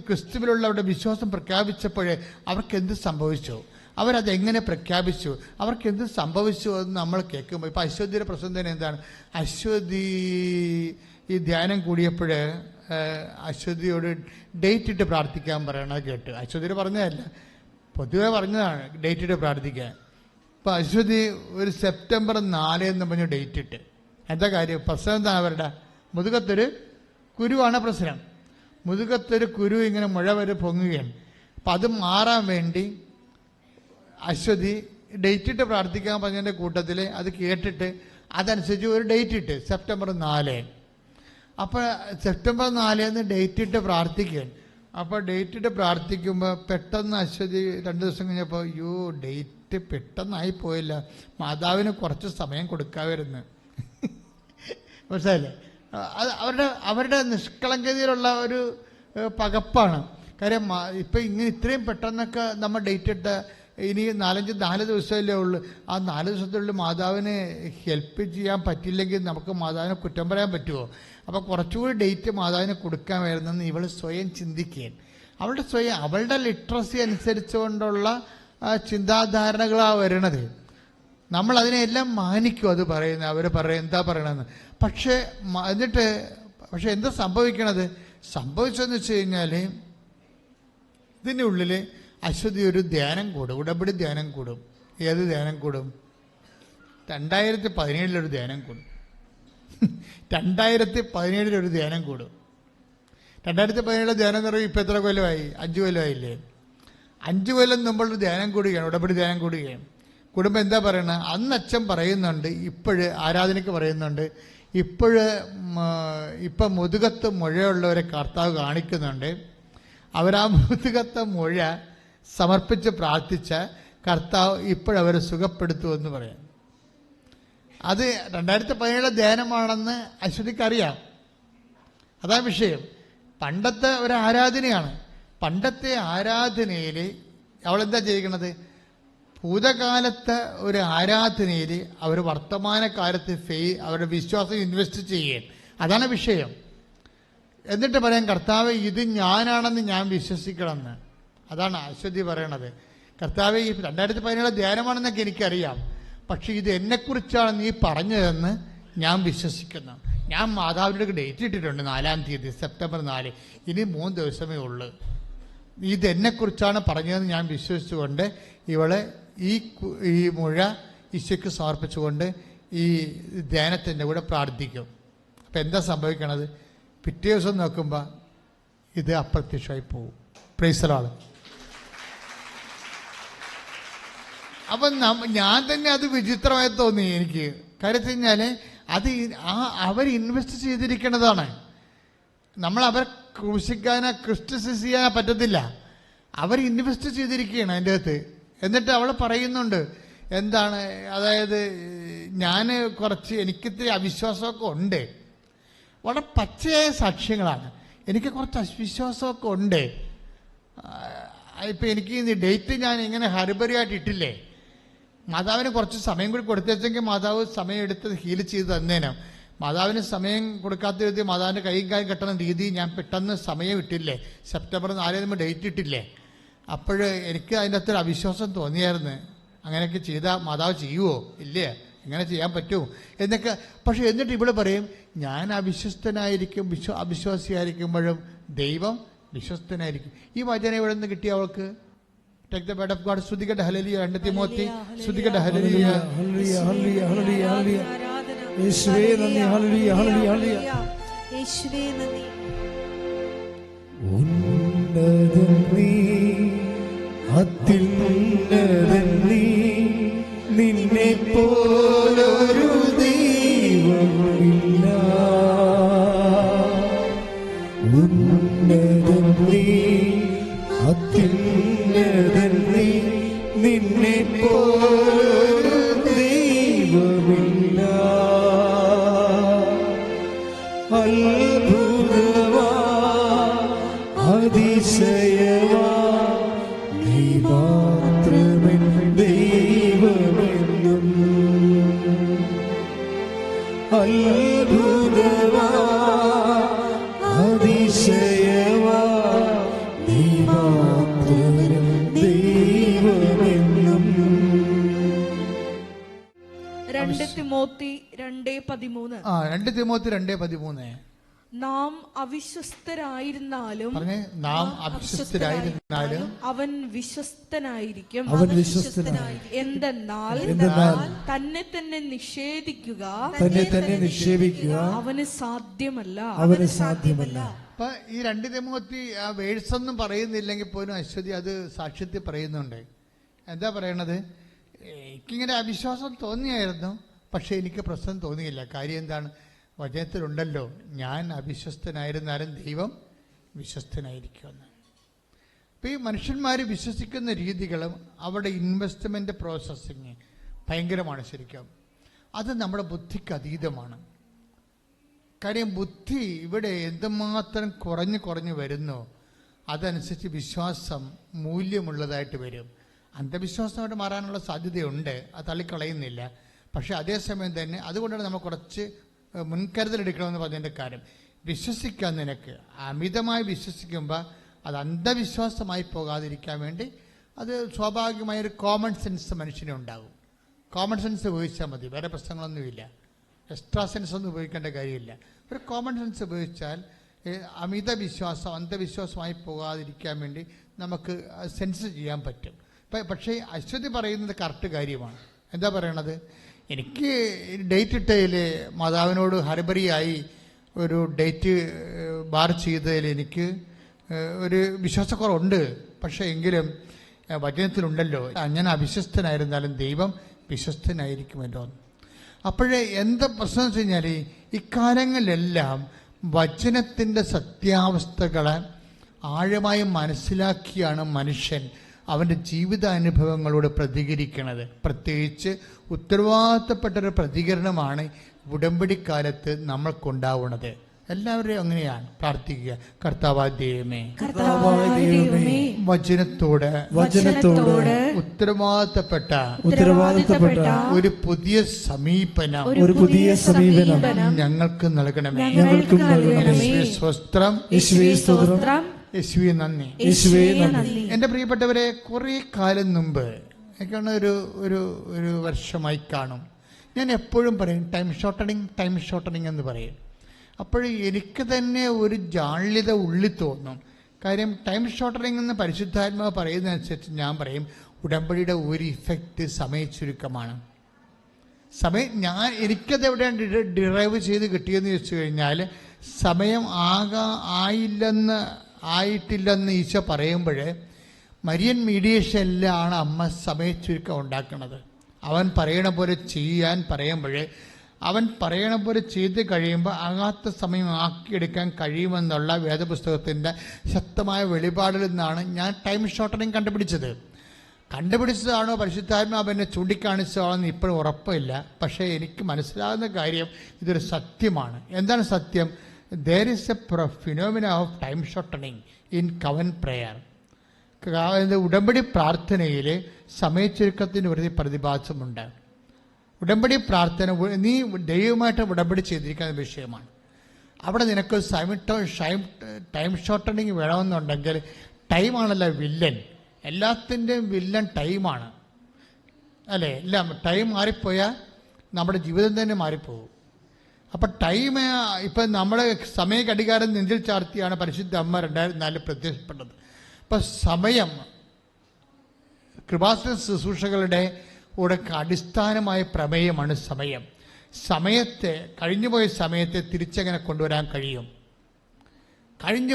ക്രിസ്തുവിലുള്ള അവരുടെ വിശ്വാസം പ്രഖ്യാപിച്ചപ്പോൾ അവർക്കെന്ത് സംഭവിച്ചു, അവരതെങ്ങനെ പ്രഖ്യാപിച്ചു, അവർക്കെന്ത് സംഭവിച്ചു എന്ന് നമ്മൾ കേൾക്കുമ്പോൾ, ഇപ്പോൾ അശ്വതിയുടെ പ്രശ്നം തന്നെ എന്താണ്? അശ്വതി ഈ ധ്യാനം കൂടിയപ്പോൾ അശ്വതിയോട് ഡേറ്റ് ഇട്ട് പ്രാർത്ഥിക്കാൻ പറയണത് കേട്ടു. അശ്വതിയുടെ പറഞ്ഞതല്ല, പൊതുവെ പറഞ്ഞതാണ് ഡേറ്റ് ഇട്ട് പ്രാർത്ഥിക്കാൻ. ഇപ്പോൾ അശ്വതി ഒരു സെപ്റ്റംബർ 4 എന്ന് പറഞ്ഞ് ഡേറ്റ് ഇട്ട്. എന്താ കാര്യം? പ്രശ്നം എന്താണ്? അവരുടെ മുതുകത്തൊരു കുരുവാണ് പ്രശ്നം. മുതുകത്തൊരു കുരു ഇങ്ങനെ മുഴ വരെ പൊങ്ങുകയാണ്. അപ്പം അത് മാറാൻ വേണ്ടി അശ്വതി ഡേറ്റ് ഇട്ട് പ്രാർത്ഥിക്കാൻ പറഞ്ഞതിൻ്റെ കൂട്ടത്തിൽ അത് കേട്ടിട്ട് അതനുസരിച്ച് ഒരു ഡേറ്റ് ഇട്ട് സെപ്റ്റംബർ 4. അപ്പോൾ സെപ്റ്റംബർ 4 ഡേറ്റ് ഇട്ട് പ്രാർത്ഥിക്കുകയാണ്. അപ്പോൾ ഡേറ്റ് ഇട്ട് പ്രാർത്ഥിക്കുമ്പോൾ പെട്ടെന്ന് അശ്വതി 2 ദിവസം കഴിഞ്ഞപ്പോൾ, അയ്യോ ഡേറ്റ് പെട്ടെന്നായി പോയില്ല, മാതാവിന് കുറച്ച് സമയം കൊടുക്കാമായിരുന്നു. മനസ്സിലായില്ലേ? അത് അവരുടെ നിഷ്കളങ്കതയിലുള്ള ഒരു പകപ്പാണ്. കാര്യം ഇപ്പം ഇങ്ങനെ ഇത്രയും പെട്ടെന്നൊക്കെ നമ്മൾ ഡേറ്റ് ഇട്ട ഇനി 4 ദിവസമല്ലേ ഉള്ളൂ. ആ 4 ദിവസത്തിനുള്ളിൽ മാതാവിന് ഹെൽപ്പ് ചെയ്യാൻ പറ്റില്ലെങ്കിൽ നമുക്ക് മാതാവിനെ കുറ്റം പറയാൻ പറ്റുമോ? അപ്പോൾ കുറച്ചുകൂടി ഡേറ്റ് മാതാവിന് കൊടുക്കാമായിരുന്നെന്ന് ഇവൾ സ്വയം ചിന്തിക്കുകയാണ്. അവളുടെ ലിറ്ററസി അനുസരിച്ചുകൊണ്ടുള്ള ചിന്താധാരണകളാണ് വരണത്. നമ്മൾ അതിനെല്ലാം മാനിക്കും. അത് പറയുന്നത് അവർ പറയും എന്താ പറയണമെന്ന്. പക്ഷേ എന്താ സംഭവിച്ചതെന്ന് വെച്ച് കഴിഞ്ഞാൽ ഇതിൻ്റെ ഉള്ളിൽ അശ്വതി ഒരു ധ്യാനം കൂടും, ഉടമ്പടി ധ്യാനം കൂടും. ഏത് ധ്യാനം കൂടും? 2017 ധ്യാനം കൂടും. 2017 ധ്യാനം കൂടും. 2017 ധ്യാനം എന്ന് പറയുമ്പോൾ ഇപ്പം എത്ര കൊല്ലമായി? 5 കൊല്ലമായില്ലേ? 5 കൊല്ലം മുമ്പുള്ളൊരു ധ്യാനം കൂടുകയാണ്, ഉടമ്പടി ധ്യാനം കൂടുകയാണ്. കുടുംബം എന്താ പറയണത്? അന്ന് അച്ഛൻ പറയുന്നുണ്ട്, ഇപ്പോഴ് ആരാധനയ്ക്ക് പറയുന്നുണ്ട്, ഇപ്പം മുതുകത്ത് മുഴയുള്ളവരെ കർത്താവ് കാണിക്കുന്നുണ്ട്. അവരാ മുതുകത്തെ മുഴ സമർപ്പിച്ച് പ്രാർത്ഥിച്ച കർത്താവ് ഇപ്പോഴവരെ സുഖപ്പെടുത്തുമെന്ന് പറയാം. അത് 2017 ധ്യാനമാണെന്ന് അശ്വതിക്കറിയാം. അതാ വിഷയം. പണ്ടത്തെ ഒരു ആരാധനയാണ്. പണ്ടത്തെ ആരാധനയിൽ അവളെന്താ ചെയ്യിക്കണത്? ഭൂതകാലത്തെ ഒരു ആരാധനയിൽ അവർ വർത്തമാനകാലത്ത് അവരുടെ വിശ്വാസം ഇൻവെസ്റ്റ് ചെയ്യുകയാണ്. അതാണ് വിഷയം. എന്നിട്ട് പറയാം, കർത്താവ് ഇത് ഞാനാണെന്ന് ഞാൻ വിശ്വസിക്കണമെന്ന്. അതാണ് അശ്വതി പറയണത്. കർത്താവ് ഈ 2017 ധ്യാനമാണെന്നൊക്കെ എനിക്കറിയാം, പക്ഷെ ഇത് എന്നെക്കുറിച്ചാണ് നീ പറഞ്ഞതെന്ന് ഞാൻ വിശ്വസിക്കുന്നു. ഞാൻ മാതാവിൻ്റെ ഡേറ്റ് ഇട്ടിട്ടുണ്ട് 4-ാം തീയതി സെപ്റ്റംബർ 4. ഇനി 3 ദിവസമേ ഉള്ളൂ. ഇതെന്നെക്കുറിച്ചാണ് പറഞ്ഞതെന്ന് ഞാൻ വിശ്വസിച്ചുകൊണ്ട് ഇവളെ ഈ മുഴ ഈശോയ്ക്ക് സമർപ്പിച്ചുകൊണ്ട് ഈ ധ്യാനത്തിൻ്റെ കൂടെ പ്രാർത്ഥിക്കും. അപ്പം എന്താ സംഭവിക്കണത്? പിറ്റേ ദിവസം നോക്കുമ്പോൾ ഇത് അപ്രത്യക്ഷമായി പോകും. Praise the Lord. അപ്പം ഞാൻ തന്നെ അത് വിചിത്രമായി തോന്നി എനിക്ക്. കാര്യം വെച്ച് കഴിഞ്ഞാൽ അത് അവർ ഇൻവെസ്റ്റ് ചെയ്തിരിക്കുന്നതാണ്. നമ്മൾ അവരെ ക്രൂശിക്കാനോ ക്രിസ്റ്റിസൈസ് ചെയ്യാനോ പറ്റത്തില്ല. അവർ ഇൻവെസ്റ്റ് ചെയ്തിരിക്കുകയാണ് അതിൻ്റെ അകത്ത്. എന്നിട്ട് അവൾ പറയുന്നുണ്ട് എന്താണ്, അതായത് എനിക്കിത്തിരി അവിശ്വാസമൊക്കെ ഉണ്ട്. വളരെ പച്ചയായ സാക്ഷ്യങ്ങളാണ്. എനിക്ക് കുറച്ച് അവിശ്വാസമൊക്കെ ഉണ്ട്. ഇപ്പം എനിക്ക് ഡേറ്റ് ഞാൻ ഇങ്ങനെ ഹരിബരിയായിട്ട് ഇട്ടില്ലേ, മാതാവിന് കുറച്ച് സമയം കൂടി കൊടുത്തേച്ചെങ്കിൽ മാതാവ് സമയം എടുത്ത് ഹീൽ ചെയ്ത് തന്നേനും. മാതാവിന് സമയം കൊടുക്കാത്ത രീതി മാതാവിൻ്റെ കൈയും കായും കെട്ടണ രീതി ഞാൻ പെട്ടെന്ന് സമയം ഇട്ടില്ലേ, സെപ്റ്റംബർ 4 നമ്മൾ ഡേറ്റ് ഇട്ടില്ലേ. അപ്പോൾ എനിക്ക് അതിൻ്റെ അകത്തൊരു അവിശ്വാസം തോന്നിയായിരുന്നു. അങ്ങനെയൊക്കെ ചെയ്താൽ മാതാവ് ചെയ്യുമോ? ഇല്ലേ, എങ്ങനെ ചെയ്യാൻ പറ്റുമോ എന്നൊക്കെ. പക്ഷെ എന്നിട്ട് ഇവിടെ പറയും, ഞാൻ അവിശ്വസ്തനായിരിക്കും, അവിശ്വാസിയായിരിക്കുമ്പോഴും ദൈവം വിശ്വസ്തനായിരിക്കും. ഈ വചനം എവിടെ നിന്ന് കിട്ടിയ അവൾക്ക്? Take the word of God. സ്തുതിക്കട്ടെ ഹല്ലേലൂയ. 2 തിമോത്തി സ്തുതിക്കട്ടെ ഹല്ലേലൂയ. ഹല്ലേലൂയ ഹല്ലേലൂയ ഹല്ലേലൂയ ഹല്ലേലൂയ. യേശുവേ നന്ദി. ഹല്ലേലൂയ ഹല്ലേലൂയ ഹല്ലേലൂയ. യേശുവേ നന്ദി. ഉന്നതൻ നീ, അത്യുന്നതൻ നീ, നിന്നെ പോലൊരു ദൈവമില്ല. ഉന്നതൻ നീ, അത്യുന്നതൻ നീ, നിന്നെ പോലൊരു ദൈവമില്ല. അത്ഭുതമാ അതിശയമാ നീ മാത്രമെൻ ദൈവമെന്നും. അത്ഭുതമാ അതിശയമാ നീ മാത്രമെൻ ദൈവമെന്നും. 2 തിമോത്തി 2:13. 2 തിമോത്തി 2:13. നാം അവിശ്വസ്തരായിരുന്നാലും പറഞ്ഞേ, നാം അവിശ്വസ്തരായിരുന്നാലും അവൻ വിശ്വസ്തനായിരിക്കും. അവൻ വിശ്വസ്തനായി. എന്തെന്നാൽ തന്നെ തന്നെ നിഷേധിക്കുക തന്നെ തന്നെ നിക്ഷേപിക്കുക അവന് സാധ്യമല്ല. അവന് സാധ്യമല്ല. അപ്പൊ ഈ 2 തിമോത്തി ആ വേഴ്സ് ഒന്നും പറയുന്നില്ലെങ്കിൽ പോലും അശ്വതി അത് സാക്ഷ്യത്തിൽ പറയുന്നുണ്ട്. എന്താ പറയണത്? എനിക്കിങ്ങനെ അവിശ്വാസം തോന്നിയായിരുന്നു, പക്ഷെ എനിക്ക് പ്രശ്നം തോന്നിയില്ല. കാര്യം എന്താണ്? വചനത്തിലുണ്ടല്ലോ, ഞാൻ അവിശ്വസ്തനായിരുന്നാലും ദൈവം വിശ്വസ്തനായിരിക്കുമെന്ന്. അപ്പോൾ ഈ മനുഷ്യന്മാർ വിശ്വസിക്കുന്ന രീതികളും അവരുടെ ഇൻവെസ്റ്റ്മെൻറ്റ് പ്രോസസ്സിങ് ഭയങ്കരമാണ് ശരിക്കും. അത് നമ്മുടെ ബുദ്ധിക്ക് അതീതമാണ്. കാര്യം ബുദ്ധി ഇവിടെ എന്തുമാത്രം കുറഞ്ഞു വരുന്നു, അതനുസരിച്ച് വിശ്വാസം മൂല്യമുള്ളതായിട്ട് വരും. അന്ധവിശ്വാസമായിട്ട് മാറാനുള്ള സാധ്യതയുണ്ട്, അത് തള്ളിക്കളയുന്നില്ല. പക്ഷേ അതേസമയം തന്നെ അതുകൊണ്ടാണ് നമ്മൾ കുറച്ച് മുൻകരുതലെടുക്കണമെന്ന് പറഞ്ഞതിൻ്റെ കാര്യം. വിശ്വസിക്കാൻ നിനക്ക് അമിതമായി വിശ്വസിക്കുമ്പോൾ അത് അന്ധവിശ്വാസമായി പോകാതിരിക്കാൻ വേണ്ടി അത് സ്വാഭാവികമായൊരു കോമൺ സെൻസ് മനുഷ്യനുണ്ടാകും. കോമൺ സെൻസ് ഉപയോഗിച്ചാൽ മതി, വേറെ പ്രശ്നങ്ങളൊന്നുമില്ല. എക്സ്ട്രാ സെൻസ് ഒന്നും ഉപയോഗിക്കേണ്ട കാര്യമില്ല. ഒരു കോമൺ സെൻസ് ഉപയോഗിച്ചാൽ അമിത വിശ്വാസം അന്ധവിശ്വാസമായി പോകാതിരിക്കാൻ വേണ്ടി നമുക്ക് സെൻസ് ചെയ്യാൻ പറ്റും. പക്ഷേ അശ്വതി പറയുന്നത് കറക്റ്റ് കാര്യമാണ്. എന്താ പറയണത്? എനിക്ക് ഡേറ്റ് ഇട്ടതിൽ മാതാവിനോട് ഹർബറിയായി ഒരു ഡേറ്റ് ബാർ ചെയ്തതിൽ എനിക്ക് ഒരു വിശ്വാസക്കുറവുണ്ട്. പക്ഷേ എങ്കിലും വചനത്തിലുണ്ടല്ലോ, ഞാൻ അവിശ്വസ്തനായിരുന്നാലും ദൈവം വിശ്വസ്തനായിരിക്കുമല്ലോ. അപ്പോഴേ എന്താ പ്രശ്നം വെച്ച് കഴിഞ്ഞാൽ, ഇക്കാലങ്ങളിലെല്ലാം വചനത്തിൻ്റെ സത്യാവസ്ഥകളെ ആഴമായി മനസ്സിലാക്കിയാണ് മനുഷ്യൻ അവൻ്റെ ജീവിതാനുഭവങ്ങളോട് പ്രതികരിക്കുന്നത്. പ്രത്യേകിച്ച് ഉത്തരവാദിത്തപ്പെട്ടൊരു പ്രതികരണമാണ് ഉടമ്പടിക്കാലത്ത് നമ്മൾക്കുണ്ടാവുന്നത്. എല്ലാവരെയും അങ്ങനെയാണ് പ്രാർത്ഥിക്കുക. കർത്താവായ ദൈവമേ, വചനത്തോട് ഉത്തരവാദിത്തപ്പെട്ട ഒരു പുതിയ സമീപനം ഞങ്ങൾക്ക് നൽകണമേ. സ്വസ്ത്രം, യേശുവേ നന്ദി. എൻ്റെ പ്രിയപ്പെട്ടവരെ, കുറേ കാലം മുമ്പ് എനിക്കാണ് ഒരു വർഷമായി കാണും, ഞാൻ എപ്പോഴും പറയും ടൈം ഷോർട്ടണിങ് എന്ന് പറയും. അപ്പോൾ എനിക്ക് തന്നെ ഒരു ജാള്യത ഉള്ളിൽ തോന്നും. കാര്യം ടൈം ഷോർട്ടണിങ് എന്ന് പരിശുദ്ധാത്മാവ് പറയുന്നതനുസരിച്ച് ഞാൻ പറയും, ഉടമ്പടിയുടെ ഒരു ഇഫക്റ്റ് സമയച്ചുരുക്കമാണ്. എനിക്കത് എവിടെയാണ് ഡിറൈവ് ചെയ്ത് കിട്ടിയെന്ന് ചോദിച്ചു കഴിഞ്ഞാൽ, സമയം ആയിട്ടില്ലെന്ന് ഈശോ പറയുമ്പോൾ മരിയൻ മീഡിയേഷനിലാണ് അമ്മ സമയച്ചുരുക്കം ഉണ്ടാക്കുന്നത്. അവൻ പറയണ പോലെ ചെയ്യാൻ പറയുമ്പോൾ, അവൻ പറയണ പോലെ ചെയ്ത് കഴിയുമ്പോൾ ആകാത്ത സമയം ആക്കിയെടുക്കാൻ കഴിയുമെന്നുള്ള വേദപുസ്തകത്തിൻ്റെ ശക്തമായ വെളിപാടിൽ നിന്നാണ് ഞാൻ ടൈം ഷോർട്ടണിങ് കണ്ടുപിടിച്ചതാണോ പരിശുദ്ധാത്മാവ് എന്നെ ചൂണ്ടിക്കാണിച്ചതാണെന്ന് ഇപ്പോഴും ഉറപ്പില്ല. പക്ഷേ എനിക്ക് മനസ്സിലാകുന്ന കാര്യം ഇതൊരു സത്യമാണ്. എന്താണ് സത്യം? There is a phenomena of time shortening in covenant prayer. ഉടമ്പടി പ്രാർത്ഥനയിൽ സമയച്ചുരുക്കത്തിന് ഒരു പ്രതിഭാസമുണ്ട്. ഉടമ്പടി പ്രാർത്ഥന നീ ദൈവമായിട്ട് ഉടമ്പടി ചെയ്തിരിക്കുന്ന വിഷയമാണ്. അവിടെ നിനക്ക് ടൈം ഷോർട്ടണിങ് വേണമെന്നുണ്ടെങ്കിൽ ടൈമാണല്ലോ വില്ലൻ. എല്ലാത്തിൻ്റെയും വില്ലൻ ടൈമാണ്, അല്ലേ? എല്ലാം ടൈം മാറിപ്പോയാൽ നമ്മുടെ ജീവിതം തന്നെ മാറിപ്പോകും. അപ്പം ടൈം ഇപ്പം നമ്മുടെ സമയ ഘടികാരം നെഞ്ചിൽ ചാർത്തിയാണ് പരിശുദ്ധ അമ്മ 2004 പ്രത്യക്ഷപ്പെട്ടത്. അപ്പം സമയം കൃപാസന ശുശ്രൂഷകളുടെ കൂടെ അടിസ്ഥാനമായ പ്രമേയമാണ് സമയം. സമയത്തെ, കഴിഞ്ഞുപോയ സമയത്തെ തിരിച്ചെങ്ങനെ കൊണ്ടുവരാൻ കഴിയും? കഴിഞ്ഞ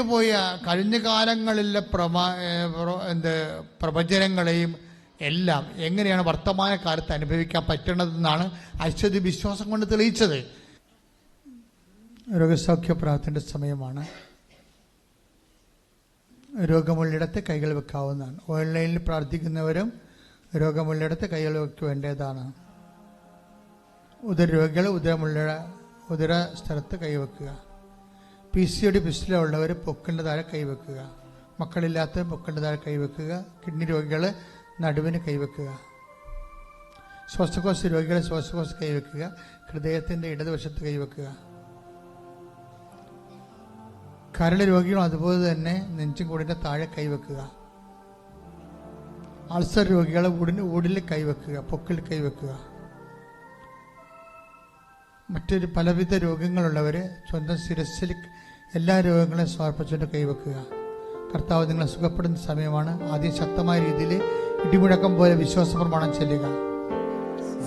കാലങ്ങളിലെ പ്രവചനങ്ങളെയും എല്ലാം എങ്ങനെയാണ് വർത്തമാനകാലത്ത് അനുഭവിക്കാൻ പറ്റണതെന്നാണ് അശ്വതി വിശ്വാസം കൊണ്ട് തെളിയിച്ചത്. രോഗസൗഖ്യ പ്രാർത്ഥനയുടെ സമയമാണ്. രോഗമുള്ളിടത്ത് കൈകൾ വെക്കാവുന്നതാണ്. ഓൺലൈനിൽ പ്രാർത്ഥിക്കുന്നവരും രോഗമുള്ളിടത്ത് കൈകൾ വെക്കേണ്ടതാണ്. ഉദരരോഗികൾ ഉദര സ്ഥലത്ത് കൈവെക്കുക. PCOD പിസ്റ്റിലുള്ളവർ പൊക്കിൻ്റെ താഴെ കൈവെക്കുക. മക്കളില്ലാത്തവർ പൊക്കിൻ്റെ താഴെ കൈവെക്കുക. കിഡ്നി രോഗികൾ നടുവിന് കൈവെക്കുക. ശ്വാസകോശ രോഗികൾ ശ്വാസകോശ കൈവെക്കുക. ഹൃദയത്തിൻ്റെ ഇടതുവശത്ത് കൈവെക്കുക. കരൾ രോഗികളും അതുപോലെ തന്നെ നെഞ്ചും കൂടിൻ്റെ താഴെ കൈവെക്കുക. അൾസർ രോഗികൾ ഊടിൽ കൈവെക്കുക, പൊക്കിൽ കൈവെക്കുക. മറ്റൊരു പലവിധ രോഗങ്ങളുള്ളവർ സ്വന്തം ശിരസ്സിൽ എല്ലാ രോഗങ്ങളെയും സമർപ്പിച്ചുകൊണ്ട് കൈവെക്കുക. കർത്താവ് നിങ്ങളെ സുഖപ്പെടുന്ന സമയമാണ്. ആദ്യം ശക്തമായ രീതിയിൽ ഇടിമുഴക്കം പോലെ വിശ്വാസ പ്രമാണം ചെല്ലുക.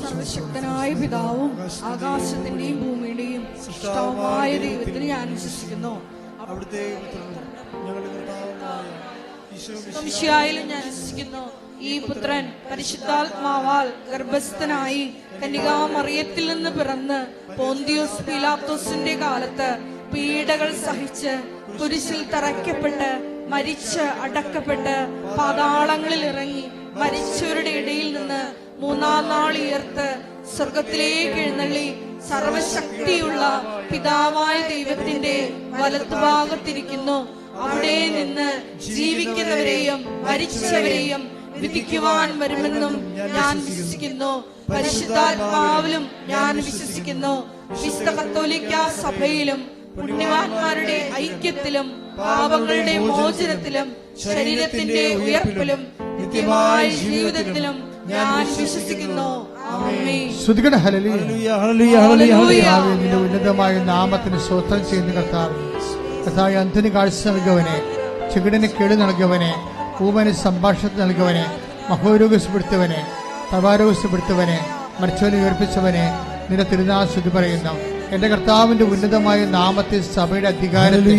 സർവശക്തനായ പിതാവും ആകാശത്തിന്റെയും ഭൂമിയുടെയും സൃഷ്ടാവുമായ ദൈവത്തിന് ഞാൻ വിശ്വസിക്കുന്നു. സംശയായാലും ഞാൻ വിശ്വസിക്കുന്നു. ഈ പുത്രൻ പരിശുദ്ധാത്മാവാൽ ഗർഭസ്ഥനായി കന്യകാമറിയത്തിൽ നിന്ന് പിറന്ന് പോന്തിയോസ് പീലാത്തോസിന്റെ കാലത്ത് പീഡകൾ സഹിച്ച് കുരിശിൽ തറയ്ക്കപ്പെട്ട് മരിച്ച് അടക്കപ്പെട്ട് പാതാളങ്ങളിൽ ഇറങ്ങി മരിച്ചവരുടെ ഇടയിൽ നിന്ന് 3-ാം നാൾ ഉയർത്ത് സ്വർഗത്തിലേക്ക് എഴുന്നള്ളി സർവശക്തിയുള്ള പിതാവായ ദൈവത്തിന്റെ വലത്തുഭാഗത്തിരിക്കുന്നു. അവിടെ നിന്ന് ജീവിക്കുന്നവരെയും മരിച്ചവരെയും വിധിക്കുവാൻ വരുമെന്നും ഞാൻ വിശ്വസിക്കുന്നു. പരിശുദ്ധാത്മാവിലും ഞാൻ വിശ്വസിക്കുന്നു. വിശുദ്ധ കത്തോലിക്ക സഭയിലും പുണ്യവാന്മാരുടെ ഐക്യത്തിലും പാപങ്ങളുടെ മോചനത്തിലും ശരീരത്തിന്റെ ഉയർപ്പിലും നിത്യമായ ജീവിതത്തിലും ഞാൻ വിശ്വസിക്കുന്നു. ഉന്നതമായ നാമത്തിന് സ്തോത്രം ചെയ്യുന്ന കർത്താവ്, അന്ധന് കാഴ്ച നൽകിയവനെ, ചെകിടന് കേട് നൽകിയവനെ, ഊമന് സംഭാഷണത്തിൽ നൽകിയവനെ, മഹോരോഗപ്പെടുത്തവനെ, തവാരോഗപ്പെടുത്തവനെ, മരിച്ചവനെ ഉയർപ്പിച്ചവനെ നിന്റെ തിരുനാൾ സ്തുതി പറയുന്നു. എന്റെ കർത്താവിന്റെ ഉന്നതമായ നാമത്തിൽ സഭയുടെ അധികാരത്തിൽ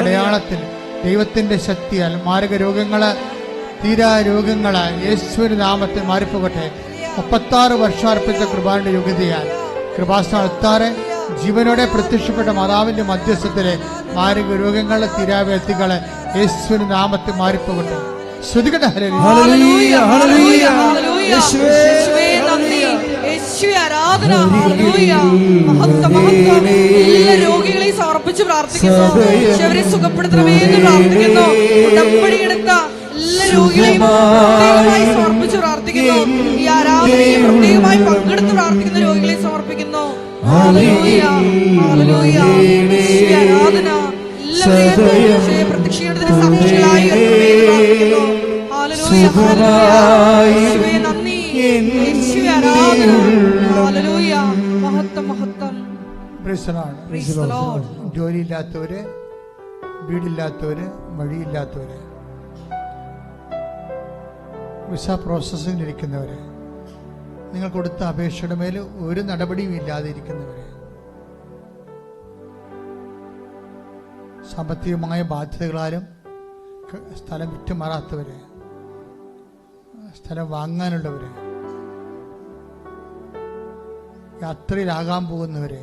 അടയാളത്തിൽ ദൈവത്തിന്റെ ശക്തിയാൽ മാരക രോഗങ്ങള്, തീരാ രോഗങ്ങള് യേശുവിന്റെ നാമത്തിൽ മാറിപ്പോകട്ടെ. 36 വർഷം അർപ്പിച്ച കൃപാന്റെ യോഗ്യതയാൽ കൃപാസന അൾത്താറ് ജീവനോടെ പ്രത്യക്ഷപ്പെട്ട മാതാവിന്റെ മധ്യസ്ഥത്തിലെ മാരക രോഗങ്ങള്, തീരാവ്യാധികള് യേശുവിന്റെ നാമത്തിൽ മാറിപ്പോകട്ടെ. ശ്രുതികട്ടെ. രോഗികളെ സമർപ്പിച്ച് പ്രാർത്ഥിക്കുന്നു. അവരെ സുഖപ്പെടുത്തണമേ എന്ന് പ്രാർത്ഥിക്കുന്നു. ഉടമ്പടിയെടുത്ത എല്ലാ രോഗികളെയും പ്രത്യേകമായി സമർപ്പിച്ച് പ്രാർത്ഥിക്കുന്നു. ഈ ആരാധനയെ പ്രത്യേകമായി പങ്കെടുത്ത് പ്രാർത്ഥിക്കുന്ന രോഗികളെ സമർപ്പിക്കുന്നു. ആരാധന എല്ലാവരെയും പ്രത്യക്ഷീകരണത്തിന് സാക്ഷികളായി നന്ദി. ജോലിയില്ലാത്തവര്, വീടില്ലാത്തവര്, വഴിയില്ലാത്തവര്, വിസ പ്രോസസ്സിംഗ് ഇരിക്കുന്നവര്, നിങ്ങൾ കൊടുത്ത അപേക്ഷയുടെ മേൽ ഒരു നടപടിയും ഇല്ലാതെ ഇരിക്കുന്നവര്, സാമ്പത്തികമായ ബാധ്യതകളാലും സ്ഥലം വിറ്റുമാറാത്തവര്, സ്ഥലം വാങ്ങാനുള്ളവര്, യാത്രയിലാകാൻ പോകുന്നവര്,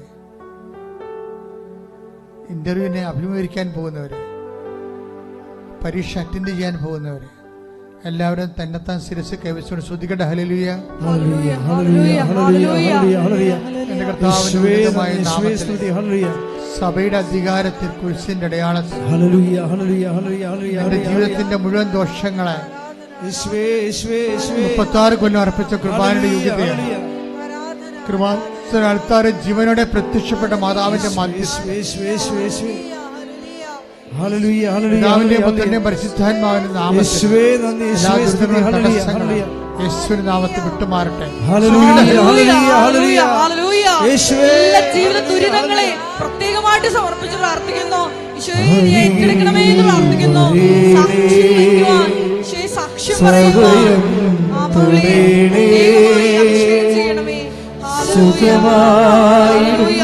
ഇന്റർവ്യൂവിനെ അഭിമുഖീകരിക്കാൻ പോകുന്നവര്, പരീക്ഷ അറ്റൻഡ് ചെയ്യാൻ പോകുന്നവര്, എല്ലാവരും തന്നെത്താൻ ശിരസ് കൈവച്ചുകൊണ്ട് ശ്രുതികട്ടെ. ഹല്ലേലൂയ. എന്റെ കർത്താവിന്റെ സഭയുടെ അധികാരത്തിൽ കുരിശിന്റെ അടയാളത്തിൽ എന്റെ ജീവിതത്തിന്റെ മുഴുവൻ ദോഷങ്ങളെ 36 കൊല്ലം അർപ്പിച്ച കൃപാനയുടെ യോഗ്യതയാണ്. കൃപാസന അൾത്താറ് ജീവനോടെ പ്രത്യക്ഷപ്പെട്ട മാതാവിന്റെ പിതാവിന്റെയും പുത്രന്റെയും പരിശുദ്ധാത്മാവിന്റെ നാമത്തിൽ യേശുവിന്റെ നാമത്തിൽ വിട്ടുമാറട്ടെ. ഹല്ലേലൂയ, ഹല്ലേലൂയ, ഹല്ലേലൂയ. ഹല്ലേലൂയ. യേശുവേ. എല്ലാ ജീവിത ദുരിതങ്ങളെ പ്രത്യേകമായിട്ട് സമർപ്പിച്ച് പ്രാർത്ഥിക്കുന്നു. ഈശോയെ നീ ഏറ്റെടുക്കണമേ എന്ന് പ്രാർത്ഥിക്കുന്നു. സാക്ഷ്യം വയ്ക്കുവാൻ, ഈശോയെ സാക്ഷ്യം പറയുവാൻ ആ പുള്ളിയെ പ്രത്യേകമായി അഭിഷേകം ചെയ്യണമേ. Hallelujah, hallelujah.